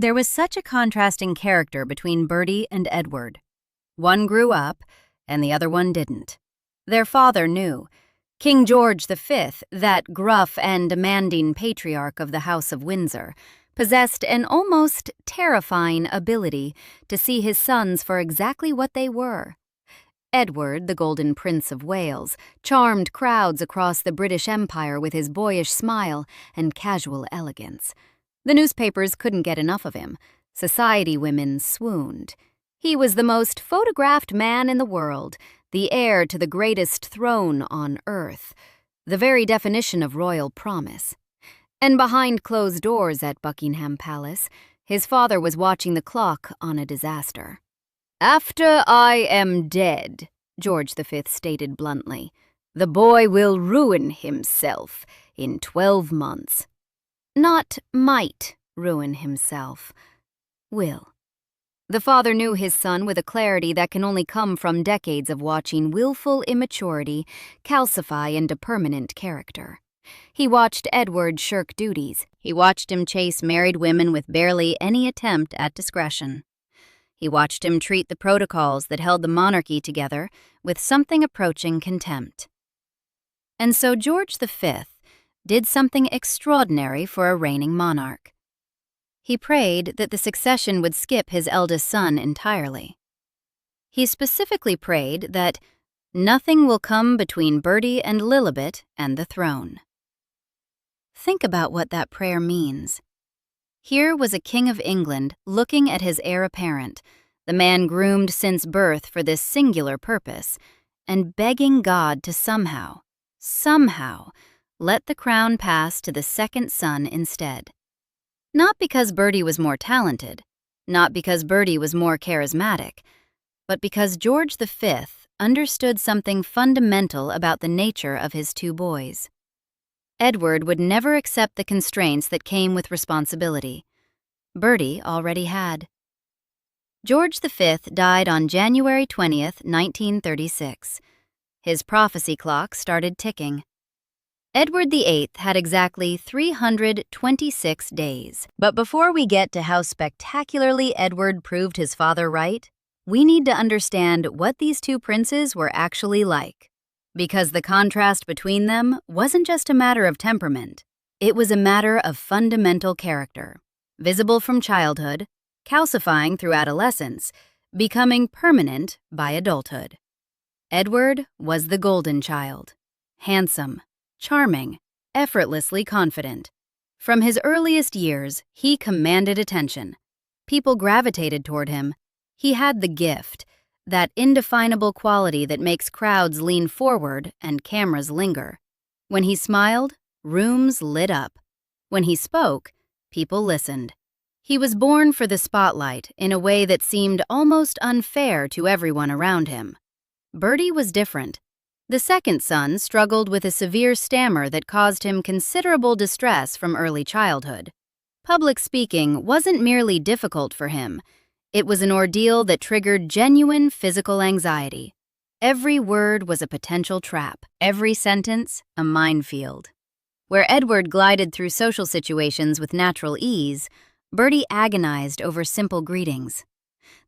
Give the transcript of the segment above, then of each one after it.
There was such a contrasting character between Bertie and Edward. One grew up, and the other one didn't. Their father knew. King George V, that gruff and demanding patriarch of the House of Windsor, possessed an almost terrifying ability to see his sons for exactly what they were. Edward, the Golden Prince of Wales, charmed crowds across the British Empire with his boyish smile and casual elegance. The newspapers couldn't get enough of him. Society women swooned. He was the most photographed man in the world, the heir to the greatest throne on earth, the very definition of royal promise. And behind closed doors at Buckingham Palace, his father was watching the clock on a disaster. "After I am dead," George V stated bluntly, "the boy will ruin himself in 12 months. Not might ruin himself, will." The father knew his son with a clarity that can only come from decades of watching willful immaturity calcify into permanent character. He watched Edward shirk duties. He watched him chase married women with barely any attempt at discretion. He watched him treat the protocols that held the monarchy together with something approaching contempt. And so George V did something extraordinary for a reigning monarch. He prayed that the succession would skip his eldest son entirely. He specifically prayed that nothing will come between Bertie and Lilibet and the throne. Think about what that prayer means. Here was a king of England looking at his heir apparent, the man groomed since birth for this singular purpose, and begging God to somehow let the crown pass to the second son instead. Not because Bertie was more talented, not because Bertie was more charismatic, but because George V understood something fundamental about the nature of his two boys. Edward would never accept the constraints that came with responsibility. Bertie already had. George V died on January 20th, 1936. His prophecy clock started ticking. Edward VIII had exactly 326 days. But before we get to how spectacularly Edward proved his father right, we need to understand what these two princes were actually like. Because the contrast between them wasn't just a matter of temperament, it was a matter of fundamental character, visible from childhood, calcifying through adolescence, becoming permanent by adulthood. Edward was the golden child, handsome, charming, effortlessly confident. From his earliest years, he commanded attention. People gravitated toward him. He had the gift, that indefinable quality that makes crowds lean forward and cameras linger. When he smiled, rooms lit up. When he spoke, people listened. He was born for the spotlight in a way that seemed almost unfair to everyone around him. Bertie was different. The second son struggled with a severe stammer that caused him considerable distress from early childhood. Public speaking wasn't merely difficult for him. It was an ordeal that triggered genuine physical anxiety. Every word was a potential trap, every sentence a minefield. Where Edward glided through social situations with natural ease, Bertie agonized over simple greetings.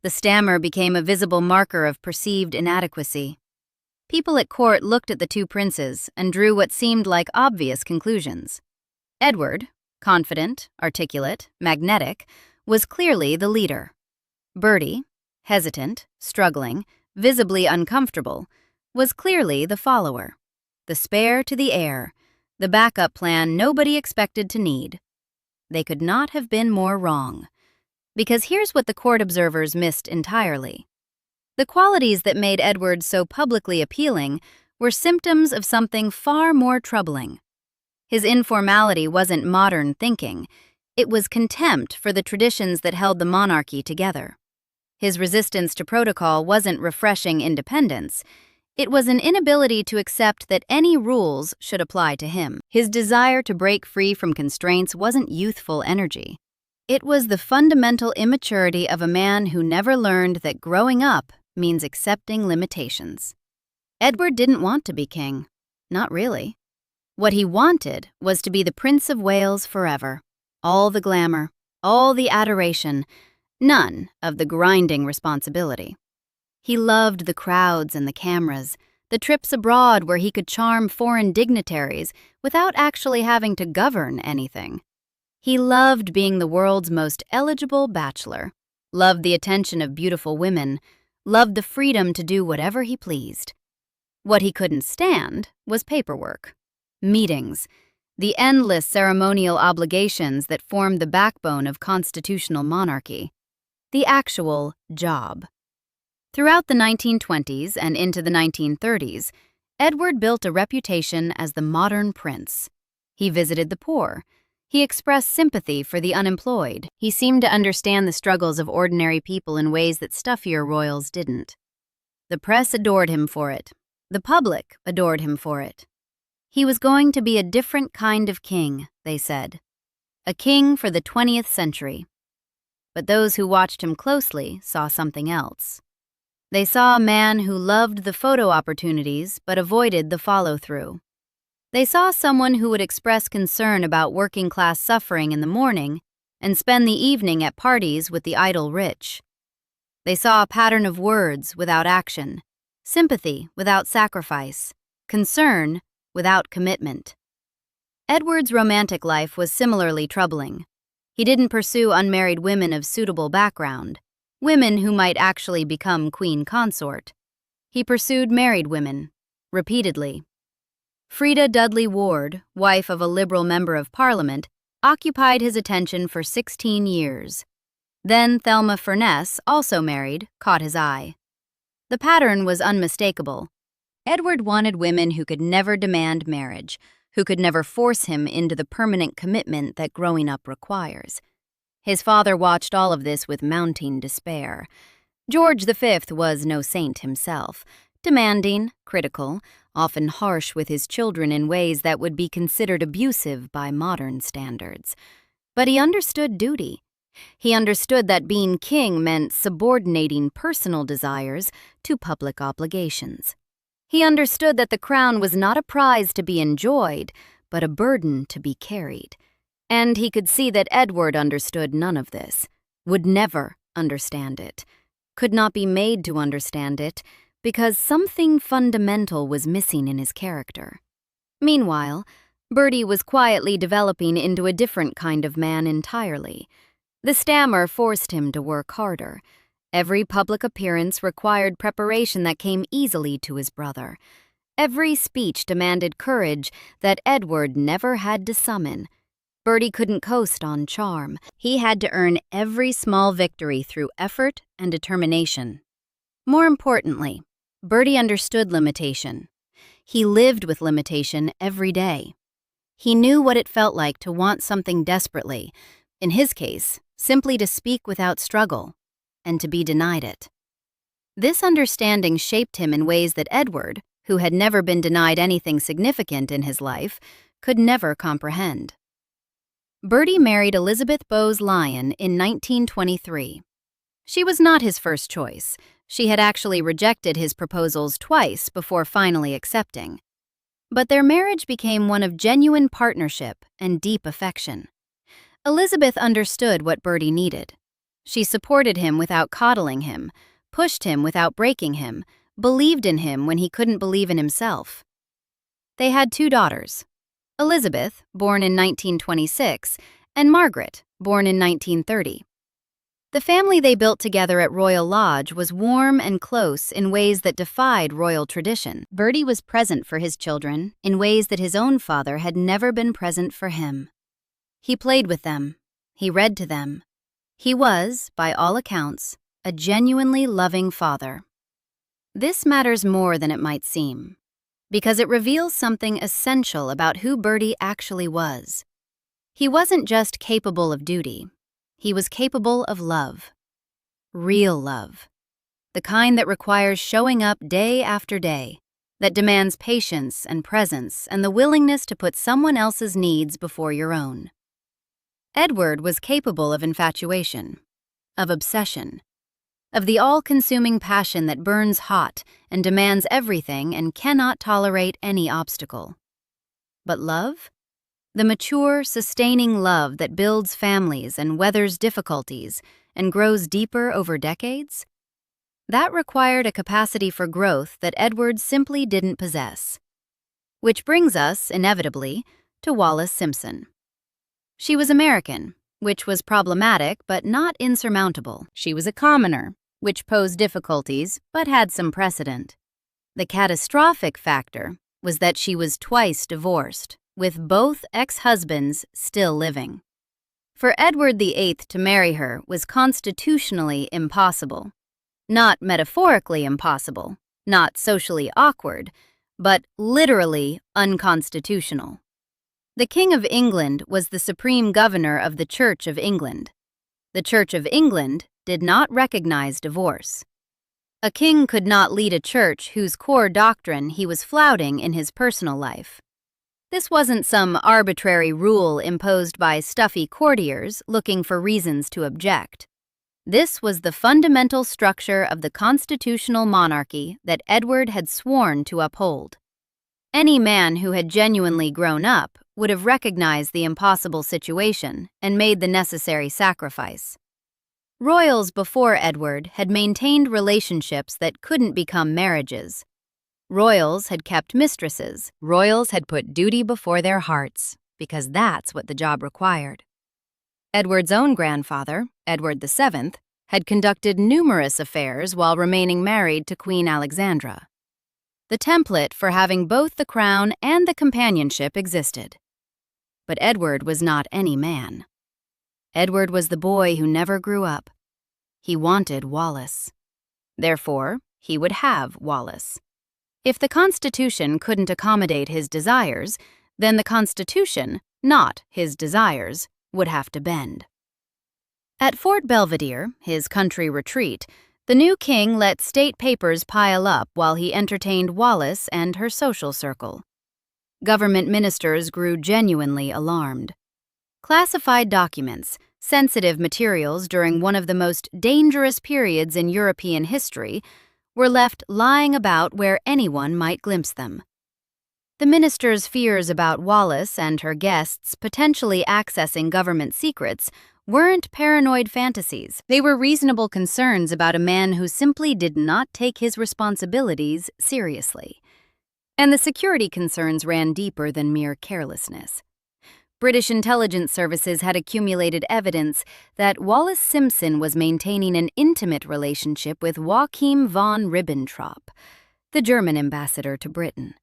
The stammer became a visible marker of perceived inadequacy. People at court looked at the two princes and drew what seemed like obvious conclusions. Edward, confident, articulate, magnetic, was clearly the leader. Bertie, hesitant, struggling, visibly uncomfortable, was clearly the follower, the spare to the heir, the backup plan nobody expected to need. They could not have been more wrong. Because here's what the court observers missed entirely. The qualities that made Edward so publicly appealing were symptoms of something far more troubling. His informality wasn't modern thinking. It was contempt for the traditions that held the monarchy together. His resistance to protocol wasn't refreshing independence. It was an inability to accept that any rules should apply to him. His desire to break free from constraints wasn't youthful energy. It was the fundamental immaturity of a man who never learned that growing up means accepting limitations. Edward didn't want to be king. Not really. What he wanted was to be the Prince of Wales forever. All the glamour, all the adoration, none of the grinding responsibility. He loved the crowds and the cameras, the trips abroad where he could charm foreign dignitaries without actually having to govern anything. He loved being the world's most eligible bachelor, loved the attention of beautiful women, loved the freedom to do whatever he pleased. What he couldn't stand was paperwork, meetings, the endless ceremonial obligations that formed the backbone of constitutional monarchy, the actual job. Throughout the 1920s and into the 1930s, Edward built a reputation as the modern prince. He visited the poor. He expressed sympathy for the unemployed. He seemed to understand the struggles of ordinary people in ways that stuffier royals didn't. The press adored him for it. The public adored him for it. He was going to be a different kind of king, they said. A king for the 20th century. But those who watched him closely saw something else. They saw a man who loved the photo opportunities but avoided the follow-through. They saw someone who would express concern about working-class suffering in the morning and spend the evening at parties with the idle rich. They saw a pattern of words without action, sympathy without sacrifice, concern without commitment. Edward's romantic life was similarly troubling. He didn't pursue unmarried women of suitable background, women who might actually become queen consort. He pursued married women, repeatedly. Freda Dudley Ward, wife of a Liberal member of Parliament, occupied his attention for 16 years. Then Thelma Furness, also married, caught his eye. The pattern was unmistakable. Edward wanted women who could never demand marriage, who could never force him into the permanent commitment that growing up requires. His father watched all of this with mounting despair. George V was no saint himself, demanding, critical, often harsh with his children in ways that would be considered abusive by modern standards. But he understood duty. He understood that being king meant subordinating personal desires to public obligations. He understood that the crown was not a prize to be enjoyed, but a burden to be carried. And he could see that Edward understood none of this, would never understand it, could not be made to understand it, because something fundamental was missing in his character. Meanwhile, Bertie was quietly developing into a different kind of man entirely. The stammer forced him to work harder. Every public appearance required preparation that came easily to his brother. Every speech demanded courage that Edward never had to summon. Bertie couldn't coast on charm. He had to earn every small victory through effort and determination. More importantly, Bertie understood limitation. He lived with limitation every day. He knew what it felt like to want something desperately, in his case, simply to speak without struggle, and to be denied it. This understanding shaped him in ways that Edward, who had never been denied anything significant in his life, could never comprehend. Bertie married Elizabeth Bowes Lyon in 1923. She was not his first choice. She had actually rejected his proposals twice before finally accepting. But their marriage became one of genuine partnership and deep affection. Elizabeth understood what Bertie needed. She supported him without coddling him, pushed him without breaking him, believed in him when he couldn't believe in himself. They had 2 daughters, Elizabeth, born in 1926, and Margaret, born in 1930. The family they built together at Royal Lodge was warm and close in ways that defied royal tradition. Bertie was present for his children in ways that his own father had never been present for him. He played with them. He read to them. He was, by all accounts, a genuinely loving father. This matters more than it might seem, because it reveals something essential about who Bertie actually was. He wasn't just capable of duty. He was capable of love. Real love. The kind that requires showing up day after day, that demands patience and presence and the willingness to put someone else's needs before your own. Edward was capable of infatuation, of obsession, of the all-consuming passion that burns hot and demands everything and cannot tolerate any obstacle. But love? The mature, sustaining love that builds families and weathers difficulties and grows deeper over decades? That required a capacity for growth that Edward simply didn't possess. Which brings us, inevitably, to Wallis Simpson. She was American, which was problematic but not insurmountable. She was a commoner, which posed difficulties but had some precedent. The catastrophic factor was that she was twice divorced, with both ex-husbands still living. For Edward VIII to marry her was constitutionally impossible. Not metaphorically impossible, not socially awkward, but literally unconstitutional. The King of England was the supreme governor of the Church of England. The Church of England did not recognize divorce. A king could not lead a church whose core doctrine he was flouting in his personal life. This wasn't some arbitrary rule imposed by stuffy courtiers looking for reasons to object. This was the fundamental structure of the constitutional monarchy that Edward had sworn to uphold. Any man who had genuinely grown up would have recognized the impossible situation and made the necessary sacrifice. Royals before Edward had maintained relationships that couldn't become marriages. Royals had kept mistresses. Royals had put duty before their hearts, because that's what the job required. Edward's own grandfather, Edward VII, had conducted numerous affairs while remaining married to Queen Alexandra. The template for having both the crown and the companionship existed. But Edward was not any man. Edward was the boy who never grew up. He wanted Wallis. Therefore, he would have Wallis. If the Constitution couldn't accommodate his desires, then the Constitution, not his desires, would have to bend. At Fort Belvedere, his country retreat, the new king let state papers pile up while he entertained Wallis and her social circle. Government ministers grew genuinely alarmed. Classified documents, sensitive materials during one of the most dangerous periods in European history, were left lying about where anyone might glimpse them. The ministers' fears about Wallis and her guests potentially accessing government secrets weren't paranoid fantasies. They were reasonable concerns about a man who simply did not take his responsibilities seriously. And the security concerns ran deeper than mere carelessness. British intelligence services had accumulated evidence that Wallis Simpson was maintaining an intimate relationship with Joachim von Ribbentrop, the German ambassador to Britain.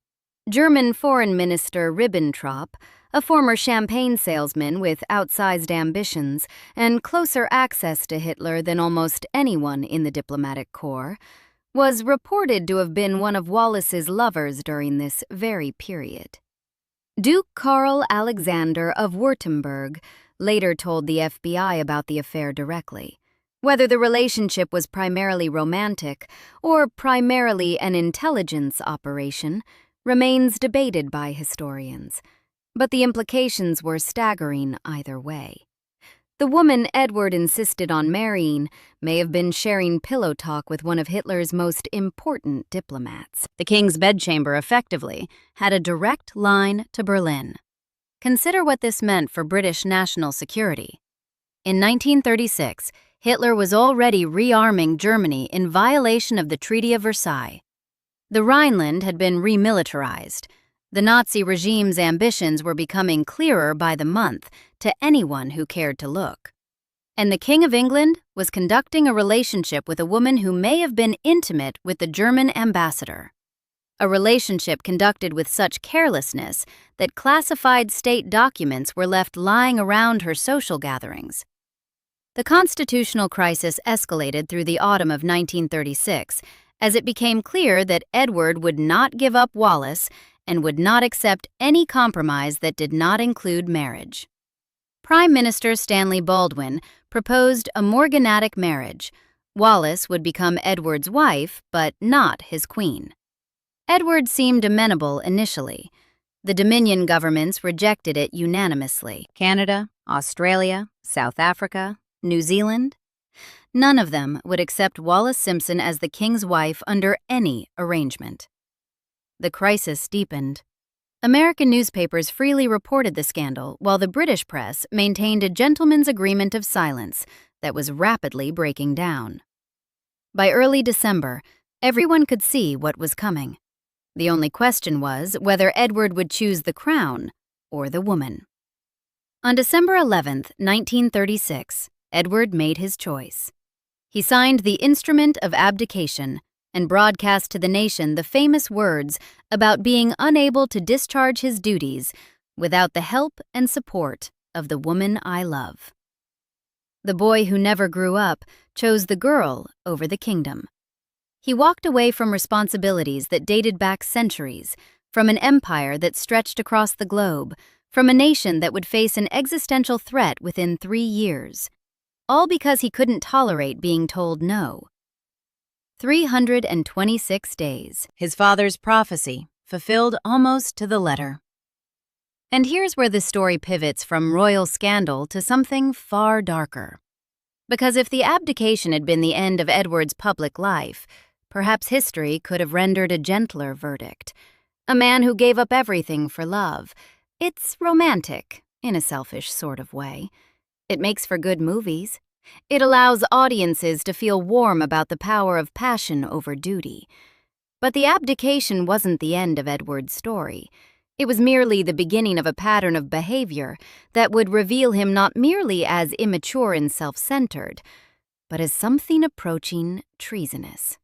German Foreign Minister Ribbentrop, a former champagne salesman with outsized ambitions and closer access to Hitler than almost anyone in the diplomatic corps, was reported to have been one of Wallis's lovers during this very period. Duke Karl Alexander of Württemberg later told the FBI about the affair directly. Whether the relationship was primarily romantic or primarily an intelligence operation remains debated by historians, but the implications were staggering either way. The woman Edward insisted on marrying may have been sharing pillow talk with one of Hitler's most important diplomats. The king's bedchamber effectively had a direct line to Berlin. Consider what this meant for British national security. In 1936, Hitler was already rearming Germany in violation of the Treaty of Versailles. The Rhineland had been remilitarized. The Nazi regime's ambitions were becoming clearer by the month to anyone who cared to look. And the King of England was conducting a relationship with a woman who may have been intimate with the German ambassador. A relationship conducted with such carelessness that classified state documents were left lying around her social gatherings. The constitutional crisis escalated through the autumn of 1936 as it became clear that Edward would not give up Wallis and would not accept any compromise that did not include marriage. Prime Minister Stanley Baldwin proposed a morganatic marriage. Wallis would become Edward's wife, but not his queen. Edward seemed amenable initially. The Dominion governments rejected it unanimously. Canada, Australia, South Africa, New Zealand. None of them would accept Wallis Simpson as the king's wife under any arrangement. The crisis deepened. American newspapers freely reported the scandal, while the British press maintained a gentleman's agreement of silence that was rapidly breaking down. By early December, everyone could see what was coming. The only question was whether Edward would choose the crown or the woman. On December 11, 1936, Edward made his choice. He signed the instrument of abdication and broadcast to the nation the famous words about being unable to discharge his duties without the help and support of the woman I love. The boy who never grew up chose the girl over the kingdom. He walked away from responsibilities that dated back centuries, from an empire that stretched across the globe, from a nation that would face an existential threat within 3 years, all because he couldn't tolerate being told no. 326 days, his father's prophecy, fulfilled almost to the letter. And here's where the story pivots from royal scandal to something far darker. Because if the abdication had been the end of Edward's public life, perhaps history could have rendered a gentler verdict. A man who gave up everything for love. It's romantic, in a selfish sort of way. It makes for good movies. It allows audiences to feel warm about the power of passion over duty. But the abdication wasn't the end of Edward's story. It was merely the beginning of a pattern of behavior that would reveal him not merely as immature and self-centered, but as something approaching treasonous.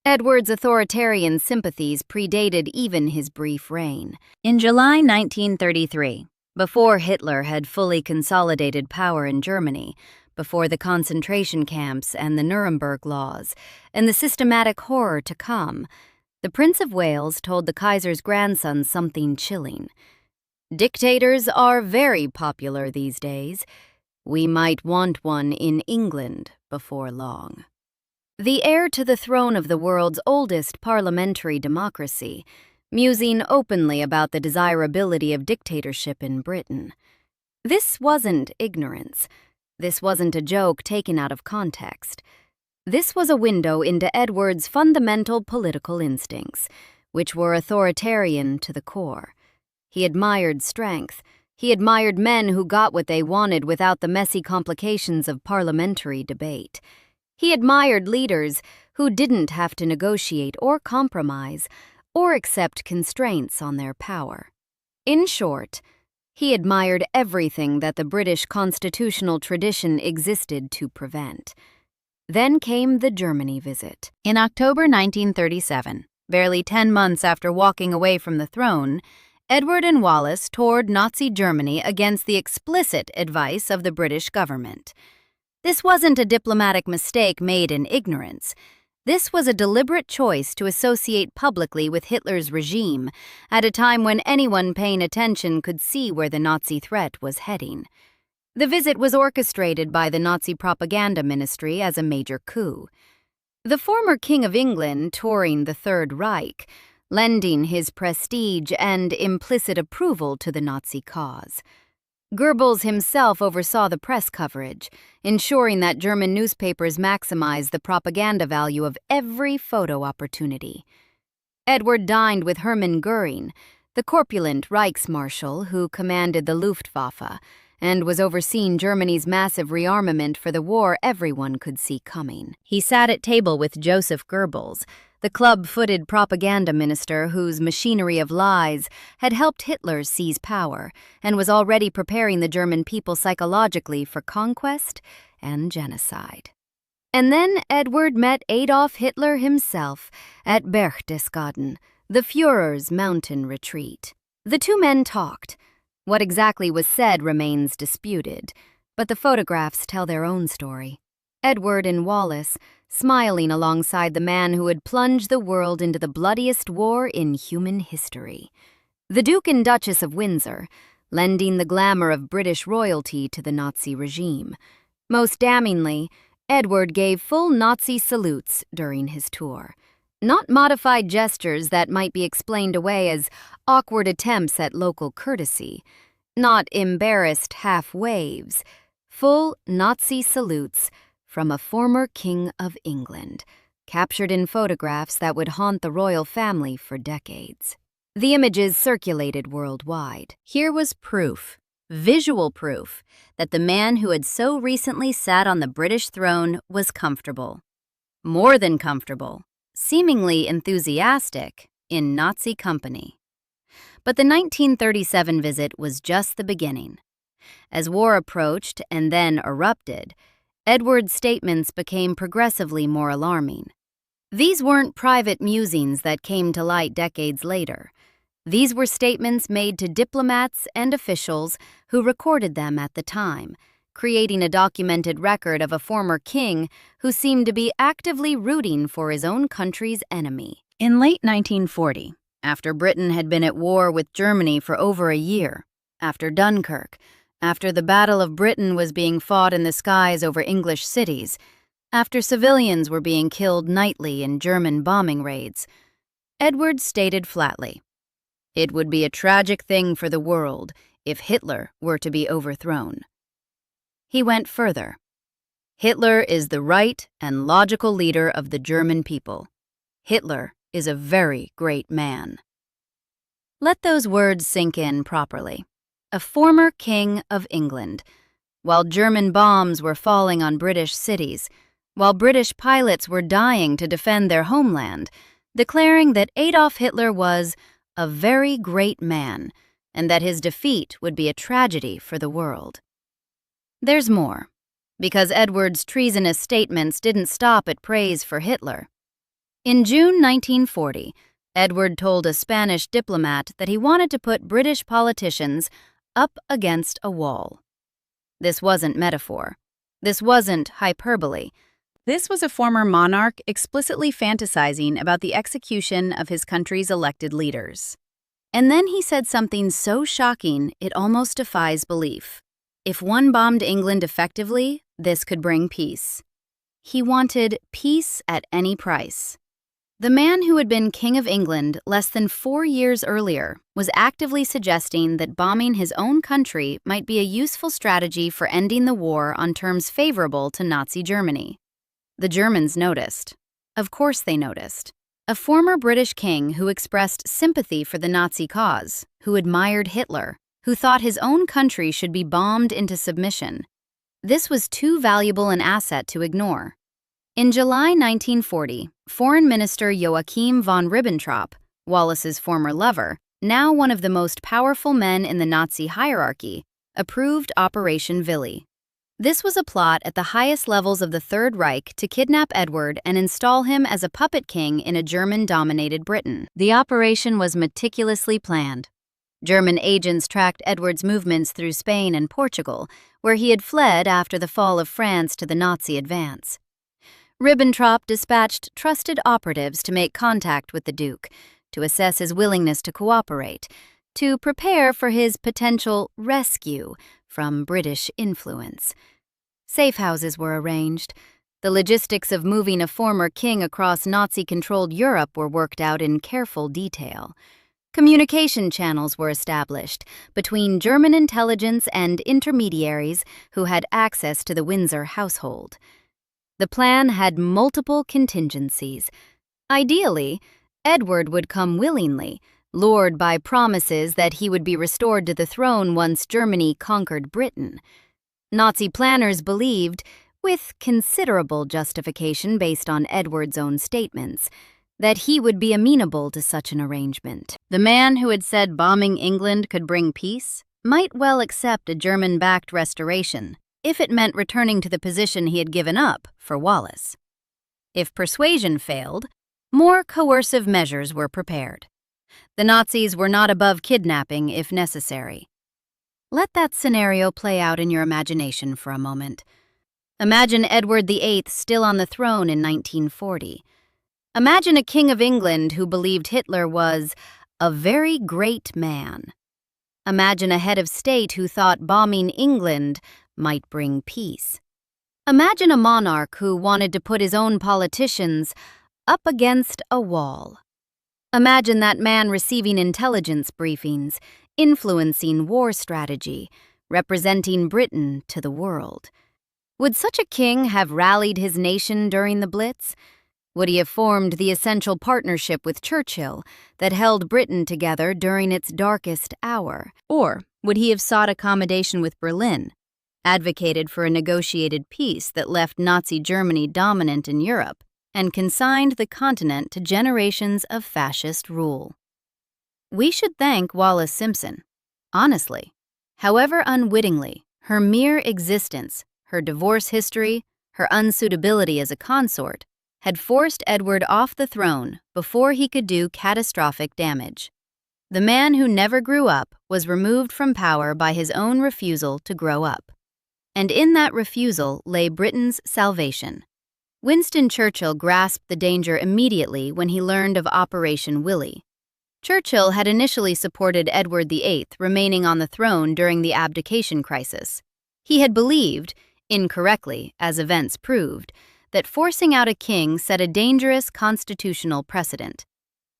Edward's authoritarian sympathies predated even his brief reign. In July 1933, before Hitler had fully consolidated power in Germany, before the concentration camps and the Nuremberg laws, and the systematic horror to come, the Prince of Wales told the Kaiser's grandson something chilling. "Dictators are very popular these days. We might want one in England before long." The heir to the throne of the world's oldest parliamentary democracy, musing openly about the desirability of dictatorship in Britain. This wasn't ignorance. This wasn't a joke taken out of context. This was a window into Edward's fundamental political instincts, which were authoritarian to the core. He admired strength. He admired men who got what they wanted without the messy complications of parliamentary debate. He admired leaders who didn't have to negotiate or compromise or accept constraints on their power. In short, he admired everything that the British constitutional tradition existed to prevent. Then came the Germany visit. In October 1937, barely 10 months after walking away from the throne, Edward and Wallace toured Nazi Germany against the explicit advice of the British government. This wasn't a diplomatic mistake made in ignorance. This was a deliberate choice to associate publicly with Hitler's regime at a time when anyone paying attention could see where the Nazi threat was heading. The visit was orchestrated by the Nazi propaganda ministry as a major coup. The former King of England touring the Third Reich, lending his prestige and implicit approval to the Nazi cause. Goebbels himself oversaw the press coverage, ensuring that German newspapers maximized the propaganda value of every photo opportunity. Edward dined with Hermann Göring, the corpulent Reichsmarshal who commanded the Luftwaffe and was overseeing Germany's massive rearmament for the war everyone could see coming. He sat at table with Joseph Goebbels, the club-footed propaganda minister whose machinery of lies had helped Hitler seize power and was already preparing the German people psychologically for conquest and genocide. And then Edward met Adolf Hitler himself at Berchtesgaden, the Führer's mountain retreat. The two men talked. What exactly was said remains disputed, but the photographs tell their own story. Edward and Wallace, smiling alongside the man who had plunged the world into the bloodiest war in human history. The Duke and Duchess of Windsor, lending the glamour of British royalty to the Nazi regime. Most damningly, Edward gave full Nazi salutes during his tour. Not modified gestures that might be explained away as awkward attempts at local courtesy. Not embarrassed half waves. Full Nazi salutes from a former King of England, captured in photographs that would haunt the royal family for decades. The images circulated worldwide. Here was proof, visual proof, that the man who had so recently sat on the British throne was comfortable. More than comfortable, seemingly enthusiastic, in Nazi company. But the 1937 visit was just the beginning. As war approached and then erupted, Edward's statements became progressively more alarming. These weren't private musings that came to light decades later. These were statements made to diplomats and officials who recorded them at the time, creating a documented record of a former king who seemed to be actively rooting for his own country's enemy. In late 1940, after Britain had been at war with Germany for over a year, after Dunkirk, after the Battle of Britain was being fought in the skies over English cities, after civilians were being killed nightly in German bombing raids, Edward stated flatly, "It would be a tragic thing for the world if Hitler were to be overthrown." He went further. "Hitler is the right and logical leader of the German people. Hitler is a very great man." Let those words sink in properly. A former king of England, while German bombs were falling on British cities, while British pilots were dying to defend their homeland, declaring that Adolf Hitler was a very great man and that his defeat would be a tragedy for the world. There's more, because Edward's treasonous statements didn't stop at praise for Hitler. In June 1940, Edward told a Spanish diplomat that he wanted to put British politicians up against a wall. This wasn't metaphor. This wasn't hyperbole. This was a former monarch explicitly fantasizing about the execution of his country's elected leaders. And then he said something so shocking it almost defies belief. If one bombed England effectively, this could bring peace. He wanted peace at any price. The man who had been King of England less than 4 years earlier was actively suggesting that bombing his own country might be a useful strategy for ending the war on terms favorable to Nazi Germany. The Germans noticed. Of course they noticed. A former British king who expressed sympathy for the Nazi cause, who admired Hitler, who thought his own country should be bombed into submission. This was too valuable an asset to ignore. In July 1940, Foreign Minister Joachim von Ribbentrop, Wallace's former lover, now one of the most powerful men in the Nazi hierarchy, approved Operation Willy. This was a plot at the highest levels of the Third Reich to kidnap Edward and install him as a puppet king in a German-dominated Britain. The operation was meticulously planned. German agents tracked Edward's movements through Spain and Portugal, where he had fled after the fall of France to the Nazi advance. Ribbentrop dispatched trusted operatives to make contact with the Duke, to assess his willingness to cooperate, to prepare for his potential rescue from British influence. Safe houses were arranged. The logistics of moving a former king across Nazi-controlled Europe were worked out in careful detail. Communication channels were established between German intelligence and intermediaries who had access to the Windsor household. The plan had multiple contingencies. Ideally, Edward would come willingly, lured by promises that he would be restored to the throne once Germany conquered Britain. Nazi planners believed, with considerable justification based on Edward's own statements, that he would be amenable to such an arrangement. The man who had said bombing England could bring peace might well accept a German-backed restoration, if it meant returning to the position he had given up for Wallace. If persuasion failed, more coercive measures were prepared. The Nazis were not above kidnapping if necessary. Let that scenario play out in your imagination for a moment. Imagine Edward VIII still on the throne in 1940. Imagine a king of England who believed Hitler was a very great man. Imagine a head of state who thought bombing England might bring peace. Imagine a monarch who wanted to put his own politicians up against a wall. Imagine that man receiving intelligence briefings, influencing war strategy, representing Britain to the world. Would such a king have rallied his nation during the Blitz? Would he have formed the essential partnership with Churchill that held Britain together during its darkest hour? Or would he have sought accommodation with Berlin, advocated for a negotiated peace that left Nazi Germany dominant in Europe and consigned the continent to generations of fascist rule? We should thank Wallis Simpson. Honestly, however unwittingly, her mere existence, her divorce history, her unsuitability as a consort, had forced Edward off the throne before he could do catastrophic damage. The man who never grew up was removed from power by his own refusal to grow up. And in that refusal lay Britain's salvation. Winston Churchill grasped the danger immediately when he learned of Operation Willy. Churchill had initially supported Edward VIII remaining on the throne during the abdication crisis. He had believed, incorrectly as events proved, that forcing out a king set a dangerous constitutional precedent.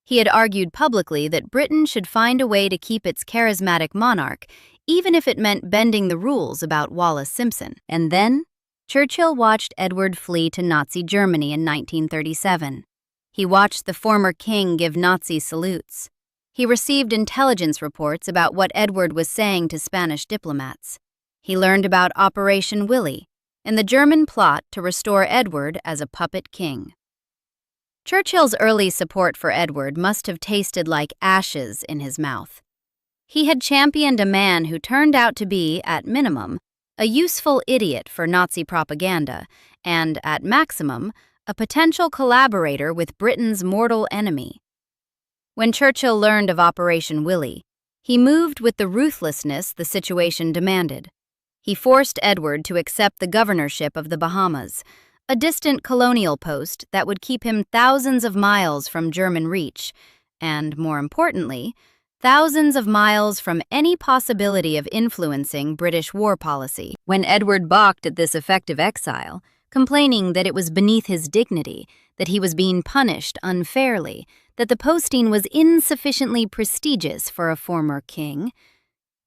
He had argued publicly that Britain should find a way to keep its charismatic monarch, even if it meant bending the rules about Wallis Simpson. And then, Churchill watched Edward flee to Nazi Germany in 1937. He watched the former king give Nazi salutes. He received intelligence reports about what Edward was saying to Spanish diplomats. He learned about Operation Willy and the German plot to restore Edward as a puppet king. Churchill's early support for Edward must have tasted like ashes in his mouth. He had championed a man who turned out to be, at minimum, a useful idiot for Nazi propaganda and, at maximum, a potential collaborator with Britain's mortal enemy. When Churchill learned of Operation Willy, he moved with the ruthlessness the situation demanded. He forced Edward to accept the governorship of the Bahamas, a distant colonial post that would keep him thousands of miles from German reach, and, more importantly, thousands of miles from any possibility of influencing British war policy. When Edward balked at this effective exile, complaining that it was beneath his dignity, that he was being punished unfairly, that the posting was insufficiently prestigious for a former king,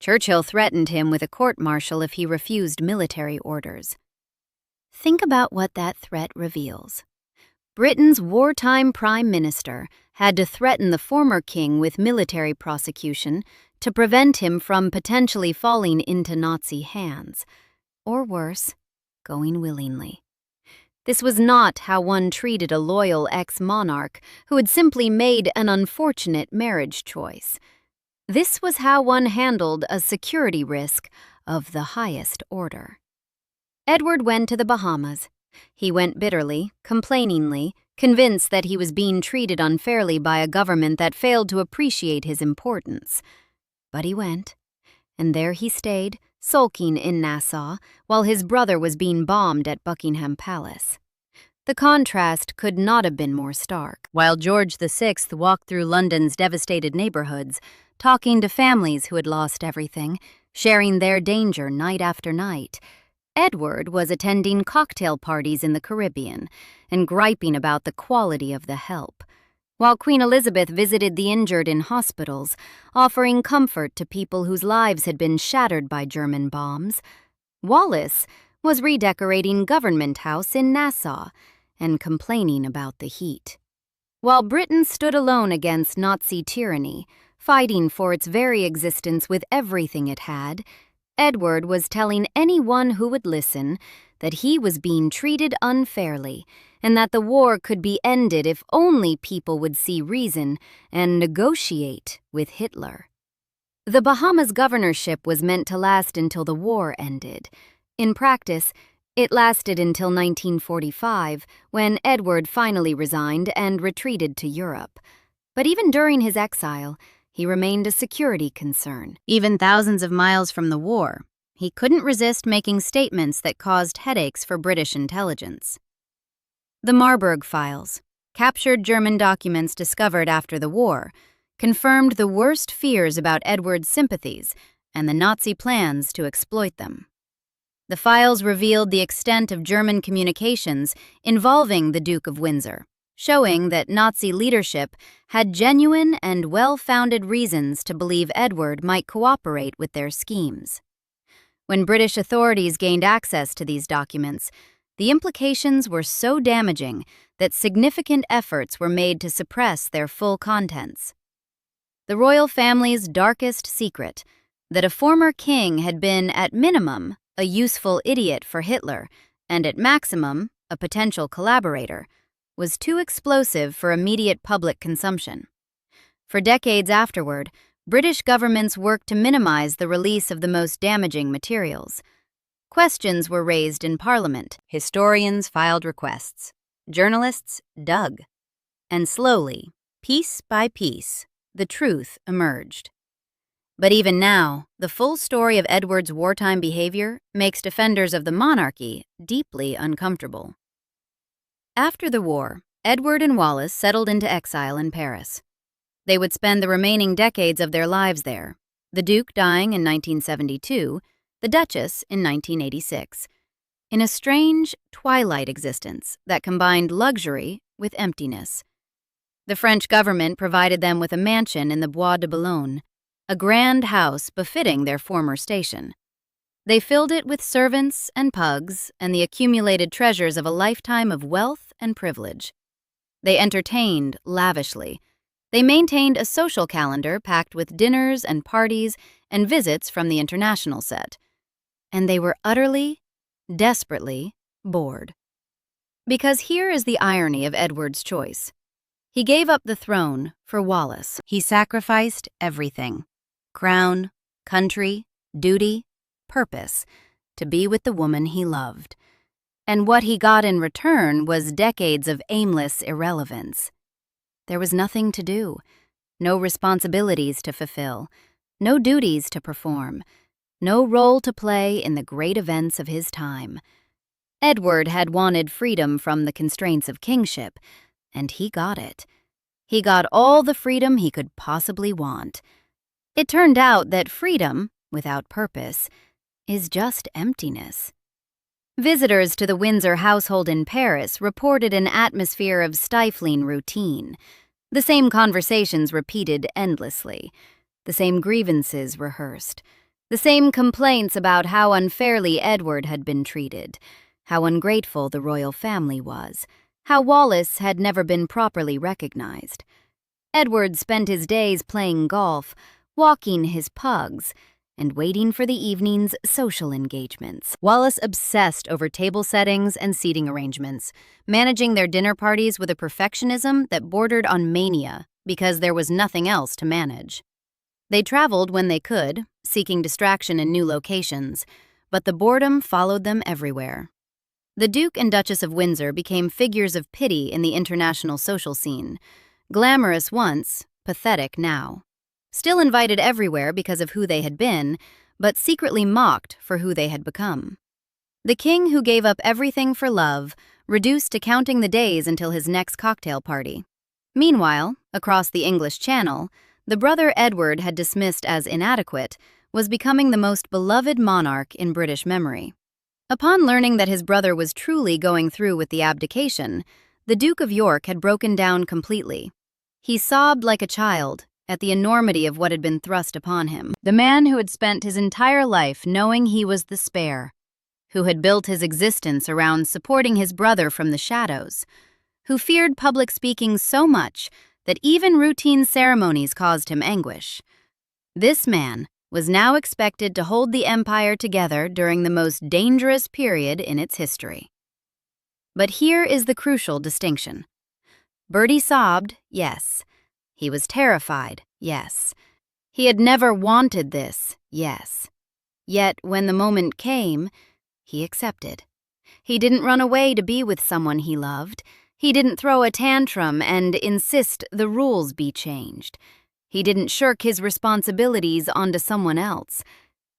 Churchill threatened him with a court-martial if he refused military orders. Think about what that threat reveals. Britain's wartime prime minister had to threaten the former king with military prosecution to prevent him from potentially falling into Nazi hands, or worse, going willingly. This was not how one treated a loyal ex-monarch who had simply made an unfortunate marriage choice. This was how one handled a security risk of the highest order. Edward went to the Bahamas. He went bitterly, complainingly, convinced that he was being treated unfairly by a government that failed to appreciate his importance. But he went, and there he stayed, sulking in Nassau, while his brother was being bombed at Buckingham Palace. The contrast could not have been more stark. While George VI walked through London's devastated neighborhoods, talking to families who had lost everything, sharing their danger night after night, Edward was attending cocktail parties in the Caribbean and griping about the quality of the help, while Queen Elizabeth visited the injured in hospitals, offering comfort to people whose lives had been shattered by German bombs. Wallis was redecorating Government House in Nassau and complaining about the heat. While Britain stood alone against Nazi tyranny, fighting for its very existence with everything it had, Edward was telling anyone who would listen that he was being treated unfairly and that the war could be ended if only people would see reason and negotiate with Hitler. The Bahamas governorship was meant to last until the war ended. In practice, it lasted until 1945, when Edward finally resigned and retreated to Europe. But even during his exile, he remained a security concern. Even thousands of miles from the war, he couldn't resist making statements that caused headaches for British intelligence. The Marburg Files, captured German documents discovered after the war, confirmed the worst fears about Edward's sympathies and the Nazi plans to exploit them. The files revealed the extent of German communications involving the Duke of Windsor, showing that Nazi leadership had genuine and well-founded reasons to believe Edward might cooperate with their schemes. When British authorities gained access to these documents, The implications were so damaging that significant efforts were made to suppress their full contents. The royal family's darkest secret, that a former king had been, at minimum, a useful idiot for Hitler, and at maximum, a potential collaborator, was too explosive for immediate public consumption. For decades afterward, British governments worked to minimize the release of the most damaging materials. Questions were raised in Parliament, historians filed requests, journalists dug, and slowly, piece by piece, the truth emerged. But even now, the full story of Edward's wartime behavior makes defenders of the monarchy deeply uncomfortable. After the war, Edward and Wallis settled into exile in Paris. They would spend the remaining decades of their lives there, the Duke dying in 1972, the Duchess in 1986, in a strange twilight existence that combined luxury with emptiness. The French government provided them with a mansion in the Bois de Boulogne, a grand house befitting their former station. They filled it with servants and pugs and the accumulated treasures of a lifetime of wealth and privilege. They entertained lavishly. They maintained a social calendar packed with dinners and parties and visits from the international set. And they were utterly, desperately bored. Because here is the irony of Edward's choice. He gave up the throne for Wallis. He sacrificed everything: crown, country, duty, purpose, to be with the woman he loved. And what he got in return was decades of aimless irrelevance. There was nothing to do, no responsibilities to fulfill, no duties to perform, no role to play in the great events of his time. Edward had wanted freedom from the constraints of kingship, and he got it. He got all the freedom he could possibly want. It turned out that freedom, without purpose, is just emptiness. Visitors to the Windsor household in Paris reported an atmosphere of stifling routine. The same conversations repeated endlessly, the same grievances rehearsed, the same complaints about how unfairly Edward had been treated, how ungrateful the royal family was, how Wallis had never been properly recognized. Edward spent his days playing golf, walking his pugs, and waiting for the evening's social engagements. Wallis obsessed over table settings and seating arrangements, managing their dinner parties with a perfectionism that bordered on mania because there was nothing else to manage. They traveled when they could, seeking distraction in new locations, but the boredom followed them everywhere. The Duke and Duchess of Windsor became figures of pity in the international social scene, glamorous once, pathetic now. Still invited everywhere because of who they had been, but secretly mocked for who they had become. The king who gave up everything for love, reduced to counting the days until his next cocktail party. Meanwhile, across the English Channel, the brother Edward had dismissed as inadequate, was becoming the most beloved monarch in British memory. Upon learning that his brother was truly going through with the abdication, the Duke of York had broken down completely. He sobbed like a child at the enormity of what had been thrust upon him. The man who had spent his entire life knowing he was the spare, who had built his existence around supporting his brother from the shadows, who feared public speaking so much that even routine ceremonies caused him anguish. This man was now expected to hold the empire together during the most dangerous period in its history. But here is the crucial distinction. Bertie sobbed, yes. He was terrified, yes. He had never wanted this, yes. Yet when the moment came, he accepted. He didn't run away to be with someone he loved. He didn't throw a tantrum and insist the rules be changed. He didn't shirk his responsibilities onto someone else.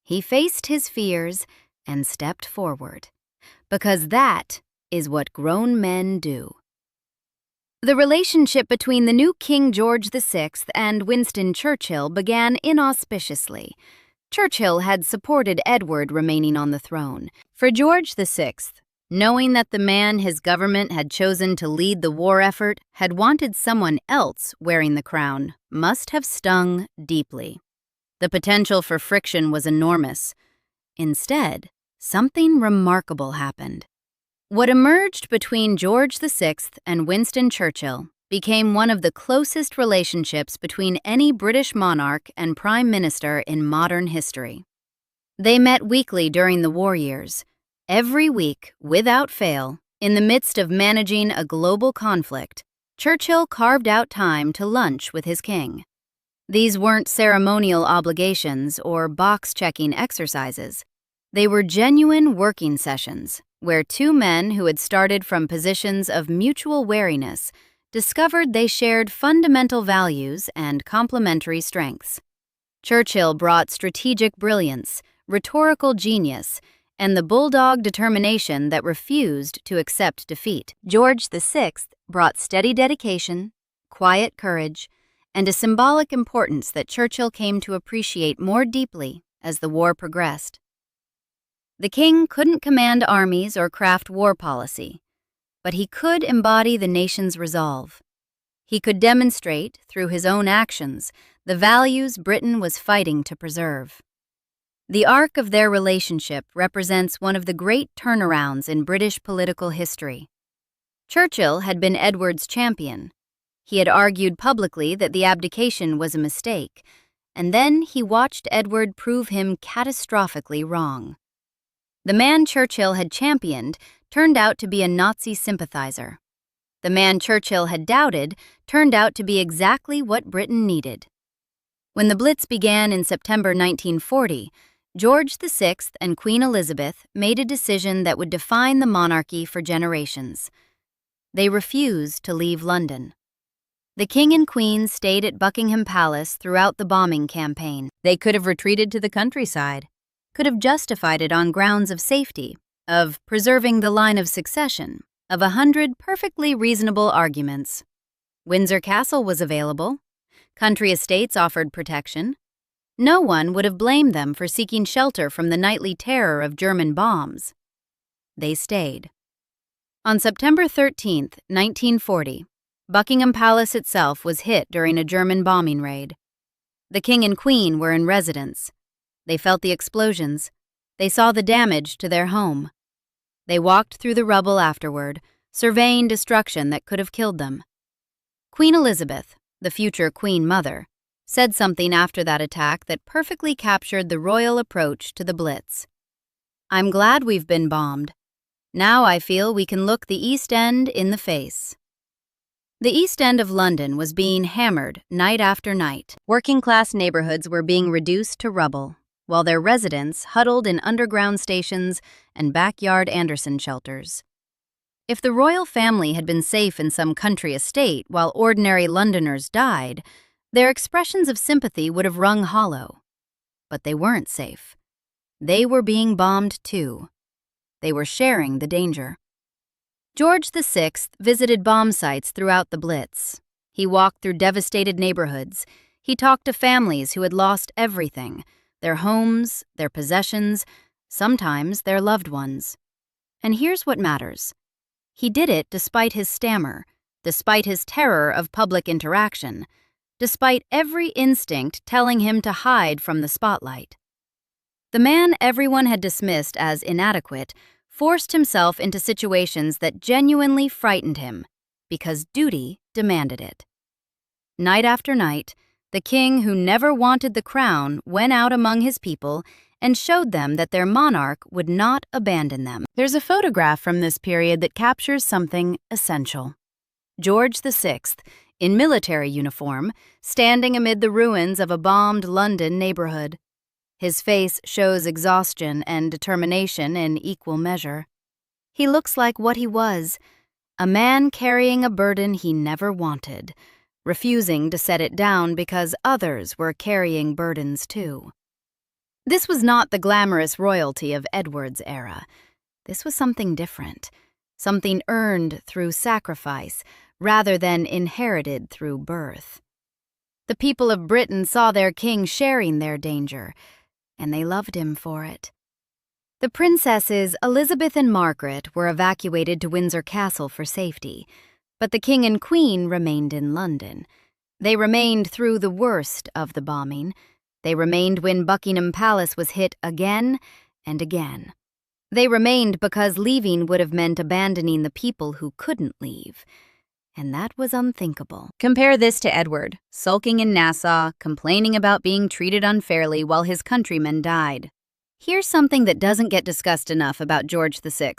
He faced his fears and stepped forward. Because that is what grown men do. The relationship between the new King George VI and Winston Churchill began inauspiciously. Churchill had supported Edward remaining on the throne. For George VI, knowing that the man his government had chosen to lead the war effort had wanted someone else wearing the crown must have stung deeply. The potential for friction was enormous. Instead, something remarkable happened. What emerged between George VI and Winston Churchill became one of the closest relationships between any British monarch and prime minister in modern history. They met weekly during the war years, every week, without fail. In the midst of managing a global conflict, Churchill carved out time to lunch with his king. These weren't ceremonial obligations or box-checking exercises. They were genuine working sessions where two men who had started from positions of mutual wariness discovered they shared fundamental values and complementary strengths. Churchill brought strategic brilliance, rhetorical genius, and the bulldog determination that refused to accept defeat. George VI brought steady dedication, quiet courage, and a symbolic importance that Churchill came to appreciate more deeply as the war progressed. The king couldn't command armies or craft war policy, but he could embody the nation's resolve. He could demonstrate, through his own actions, the values Britain was fighting to preserve. The arc of their relationship represents one of the great turnarounds in British political history. Churchill had been Edward's champion. He had argued publicly that the abdication was a mistake, and then he watched Edward prove him catastrophically wrong. The man Churchill had championed turned out to be a Nazi sympathizer. The man Churchill had doubted turned out to be exactly what Britain needed. When the Blitz began in September 1940, George VI and Queen Elizabeth made a decision that would define the monarchy for generations. They refused to leave London. The King and Queen stayed at Buckingham Palace throughout the bombing campaign. They could have retreated to the countryside, could have justified it on grounds of safety, of preserving the line of succession, of 100 perfectly reasonable arguments. Windsor Castle was available. Country estates offered protection. No one would have blamed them for seeking shelter from the nightly terror of German bombs. They stayed. On September 13, 1940, Buckingham Palace itself was hit during a German bombing raid. The King and Queen were in residence. They felt the explosions. They saw the damage to their home. They walked through the rubble afterward, surveying destruction that could have killed them. Queen Elizabeth, the future Queen Mother, said something after that attack that perfectly captured the royal approach to the Blitz. "I'm glad we've been bombed. Now I feel we can look the East End in the face." The East End of London was being hammered night after night. Working-class neighborhoods were being reduced to rubble, while their residents huddled in underground stations and backyard Anderson shelters. If the royal family had been safe in some country estate while ordinary Londoners died, their expressions of sympathy would have rung hollow. But they weren't safe. They were being bombed too. They were sharing the danger. George VI visited bomb sites throughout the Blitz. He walked through devastated neighborhoods. He talked to families who had lost everything: their homes, their possessions, sometimes their loved ones. And here's what matters. He did it despite his stammer, despite his terror of public interaction, despite every instinct telling him to hide from the spotlight. The man everyone had dismissed as inadequate forced himself into situations that genuinely frightened him because duty demanded it. Night after night, the king who never wanted the crown went out among his people and showed them that their monarch would not abandon them. There's a photograph from this period that captures something essential. George VI, in military uniform, standing amid the ruins of a bombed London neighborhood. His face shows exhaustion and determination in equal measure. He looks like what he was, a man carrying a burden he never wanted, refusing to set it down because others were carrying burdens too. This was not the glamorous royalty of Edward's era. This was something different, something earned through sacrifice rather than inherited through birth. The people of Britain saw their king sharing their danger, and they loved him for it. The princesses Elizabeth and Margaret were evacuated to Windsor Castle for safety, but the king and queen remained in London. They remained through the worst of the bombing. They remained when Buckingham Palace was hit again and again. They remained because leaving would have meant abandoning the people who couldn't leave, and that was unthinkable. Compare this to Edward, sulking in Nassau, complaining about being treated unfairly while his countrymen died. Here's something that doesn't get discussed enough about George VI.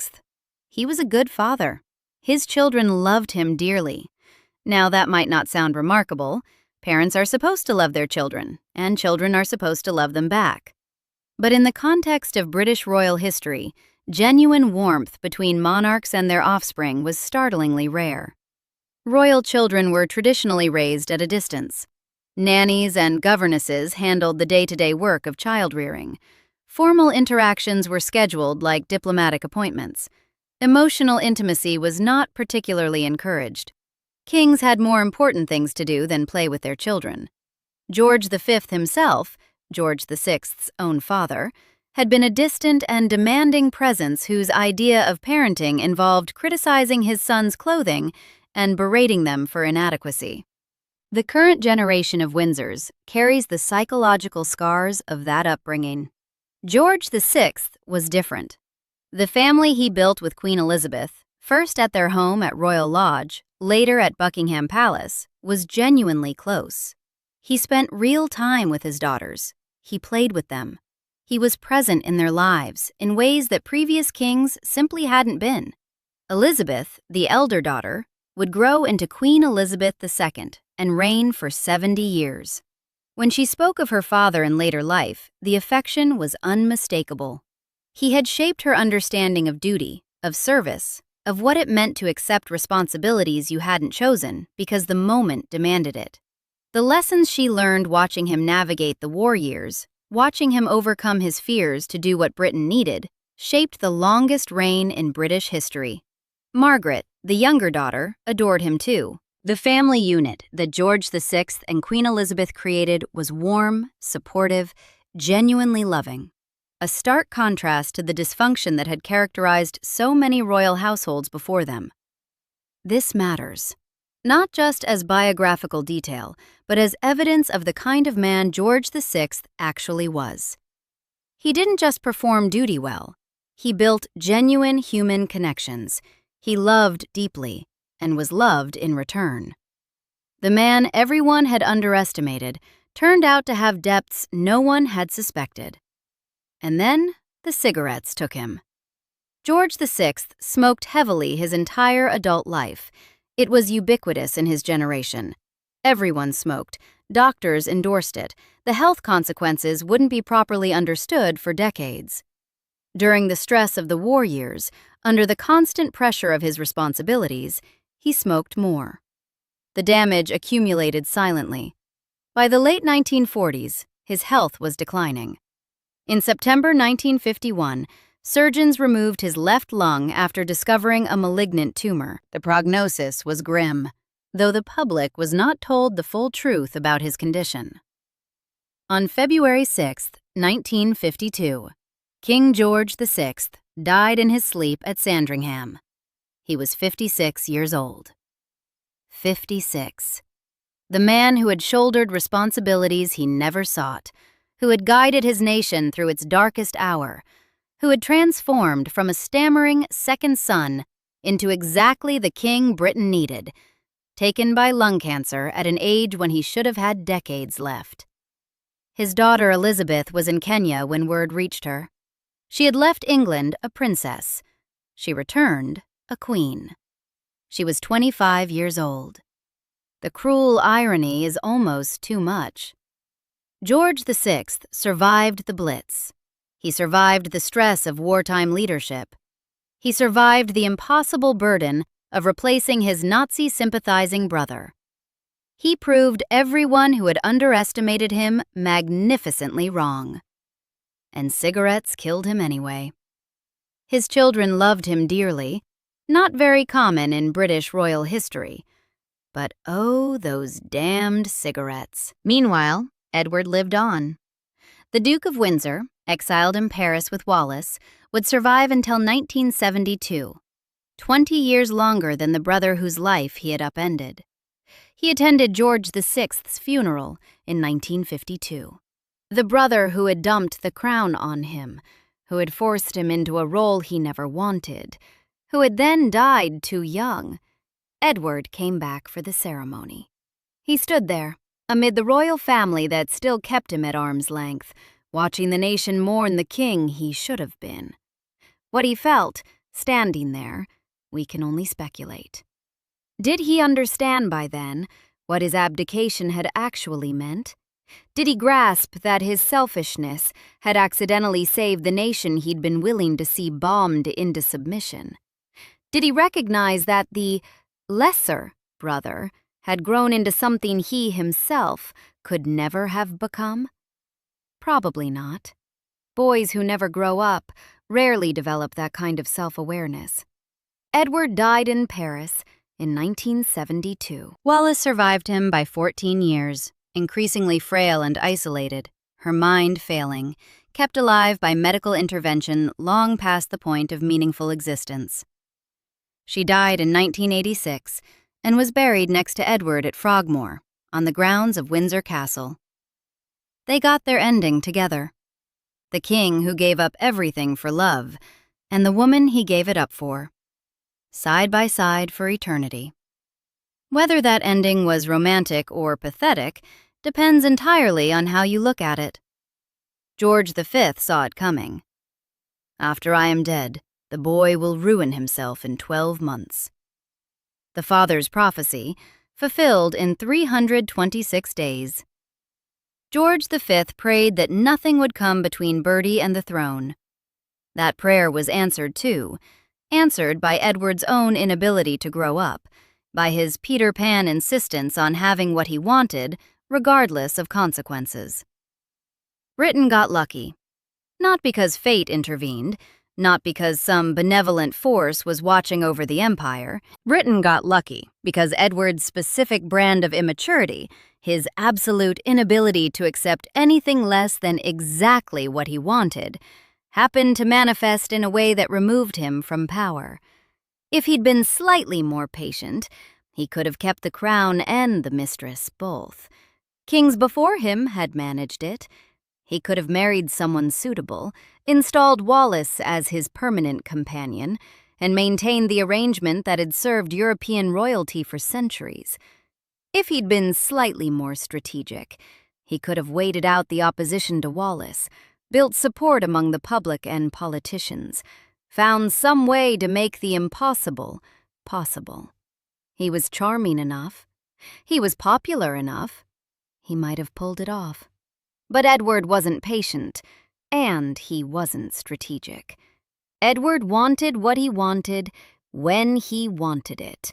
He was a good father. His children loved him dearly. Now, that might not sound remarkable. Parents are supposed to love their children, and children are supposed to love them back. But in the context of British royal history, genuine warmth between monarchs and their offspring was startlingly rare. Royal children were traditionally raised at a distance. Nannies and governesses handled the day-to-day work of child-rearing. Formal interactions were scheduled like diplomatic appointments. Emotional intimacy was not particularly encouraged. Kings had more important things to do than play with their children. George V himself, George VI's own father, had been a distant and demanding presence whose idea of parenting involved criticizing his sons' clothing and berating them for inadequacy. The current generation of Windsors carries the psychological scars of that upbringing. George VI was different. The family he built with Queen Elizabeth, first at their home at Royal Lodge, later at Buckingham Palace, was genuinely close. He spent real time with his daughters. He played with them. He was present in their lives in ways that previous kings simply hadn't been. Elizabeth, the elder daughter, would grow into Queen Elizabeth II and reign for 70 years. When she spoke of her father in later life, the affection was unmistakable. He had shaped her understanding of duty, of service, of what it meant to accept responsibilities you hadn't chosen because the moment demanded it. The lessons she learned watching him navigate the war years, watching him overcome his fears to do what Britain needed, shaped the longest reign in British history. Margaret, the younger daughter, adored him too. The family unit that George VI and Queen Elizabeth created was warm, supportive, genuinely loving. A stark contrast to the dysfunction that had characterized so many royal households before them. This matters, not just as biographical detail, but as evidence of the kind of man George VI actually was. He didn't just perform duty well. He built genuine human connections. He loved deeply and was loved in return. The man everyone had underestimated turned out to have depths no one had suspected. And then the cigarettes took him. George VI smoked heavily his entire adult life. It was ubiquitous in his generation. Everyone smoked. Doctors endorsed it. The health consequences wouldn't be properly understood for decades. During the stress of the war years, under the constant pressure of his responsibilities, he smoked more. The damage accumulated silently. By the late 1940s, his health was declining. In September 1951, surgeons removed his left lung after discovering a malignant tumor. The prognosis was grim, though the public was not told the full truth about his condition. On February 6, 1952, King George VI died in his sleep at Sandringham. He was 56 years old. 56. The man who had shouldered responsibilities he never sought, who had guided his nation through its darkest hour, who had transformed from a stammering second son into exactly the king Britain needed, taken by lung cancer at an age when he should have had decades left. His daughter Elizabeth was in Kenya when word reached her. She had left England a princess. She returned a queen. She was 25 years old. The cruel irony is almost too much. George VI survived the Blitz. He survived the stress of wartime leadership. He survived the impossible burden of replacing his Nazi-sympathizing brother. He proved everyone who had underestimated him magnificently wrong. And cigarettes killed him anyway. His children loved him dearly, not very common in British royal history. But oh, those damned cigarettes. Meanwhile, Edward lived on. The Duke of Windsor, exiled in Paris with Wallace, would survive until 1972, 20 years longer than the brother whose life he had upended. He attended George VI's funeral in 1952. The brother who had dumped the crown on him, who had forced him into a role he never wanted, who had then died too young, Edward came back for the ceremony. He stood there, amid the royal family that still kept him at arm's length, watching the nation mourn the king he should have been. What he felt, standing there, we can only speculate. Did he understand by then what his abdication had actually meant? Did he grasp that his selfishness had accidentally saved the nation he'd been willing to see bombed into submission? Did he recognize that the lesser brother had grown into something he himself could never have become? Probably not. Boys who never grow up rarely develop that kind of self-awareness. Edward died in Paris in 1972. Wallis survived him by 14 years, increasingly frail and isolated, her mind failing, kept alive by medical intervention long past the point of meaningful existence. She died in 1986 and was buried next to Edward at Frogmore, on the grounds of Windsor Castle. They got their ending together. The king who gave up everything for love, and the woman he gave it up for. Side by side for eternity. Whether that ending was romantic or pathetic depends entirely on how you look at it. George V saw it coming. After I am dead, the boy will ruin himself in 12 months. The father's prophecy, fulfilled in 326 days. George V prayed that nothing would come between Bertie and the throne. That prayer was answered too, answered by Edward's own inability to grow up, by his Peter Pan insistence on having what he wanted, regardless of consequences. Britain got lucky. Not because fate intervened, not because some benevolent force was watching over the empire. Britain got lucky because Edward's specific brand of immaturity, his absolute inability to accept anything less than exactly what he wanted, happened to manifest in a way that removed him from power. If he'd been slightly more patient, he could have kept the crown and the mistress both. Kings before him had managed it. He could have married someone suitable, installed Wallis as his permanent companion, and maintained the arrangement that had served European royalty for centuries. If he'd been slightly more strategic, he could have waited out the opposition to Wallis, built support among the public and politicians, found some way to make the impossible possible. He was charming enough. He was popular enough. He might have pulled it off. But Edward wasn't patient, and he wasn't strategic. Edward wanted what he wanted when he wanted it.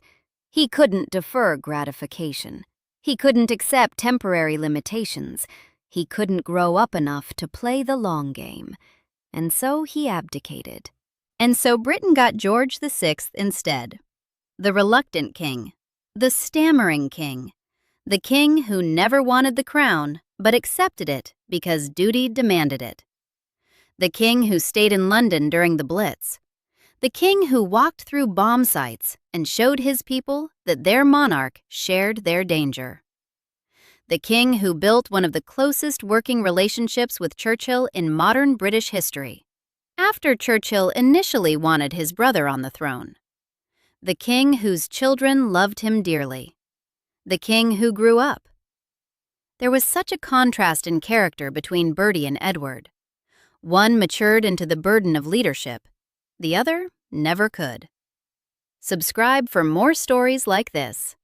He couldn't defer gratification. He couldn't accept temporary limitations. He couldn't grow up enough to play the long game. And so he abdicated. And so Britain got George VI instead. The reluctant king. The stammering king. The king who never wanted the crown, but accepted it because duty demanded it. The king who stayed in London during the Blitz. The king who walked through bomb sites and showed his people that their monarch shared their danger. The king who built one of the closest working relationships with Churchill in modern British history, after Churchill initially wanted his brother on the throne. The king whose children loved him dearly. The king who grew up. There was such a contrast in character between Bertie and Edward. One matured into the burden of leadership. The other never could. Subscribe for more stories like this.